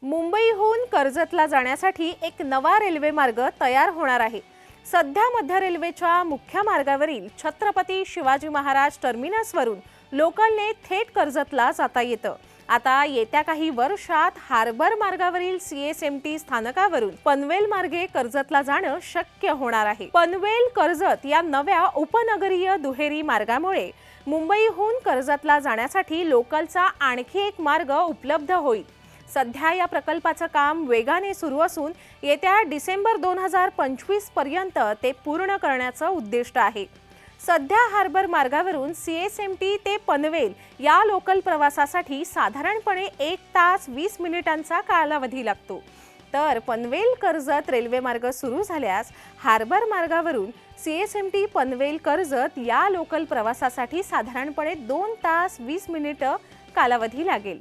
मुंबईहून कर्जतला जाण्यासाठी एक नवा रेल्वे मार्ग तयार होणार आहे। सध्या मध्य रेल्वेच्या मुख्य मार्गावरील छत्रपती शिवाजी महाराज टर्मिनसवरून लोकलने थेट कर्जतला जाता येतं। आता येत्या काही वर्षात हार्बर मार्गावरील CSMT स्थानकावरून पनवेल मार्गे कर्जतला जाणं शक्य होणार आहे। पनवेल कर्जत या नव्या उपनगरीय दुहेरी मार्गामुळे मुंबईहून कर्जतला जाण्यासाठी लोकलचा आणखी एक मार्ग उपलब्ध होईल। सध्या या प्रकल्पाचं काम वेगाने सुरू असून येत्या डिसेंबर 2025 पर्यंत ते पूर्ण करण्याचं उद्दिष्ट आहे। सध्या हार्बर मार्गावरून CSMT ते पनवेल या लोकल प्रवासासाठी साधारणपणे 1 तास 20 मिनिटांचा कालावधी लागतो। तर पनवेल कर्जत रेल्वे मार्ग सुरू झाल्यास हार्बर मार्गावरून CSMT पनवेल कर्जत या लोकल प्रवासासाठी साधारणपणे 2 तास 20 मिनिटे कालावधी लागेल।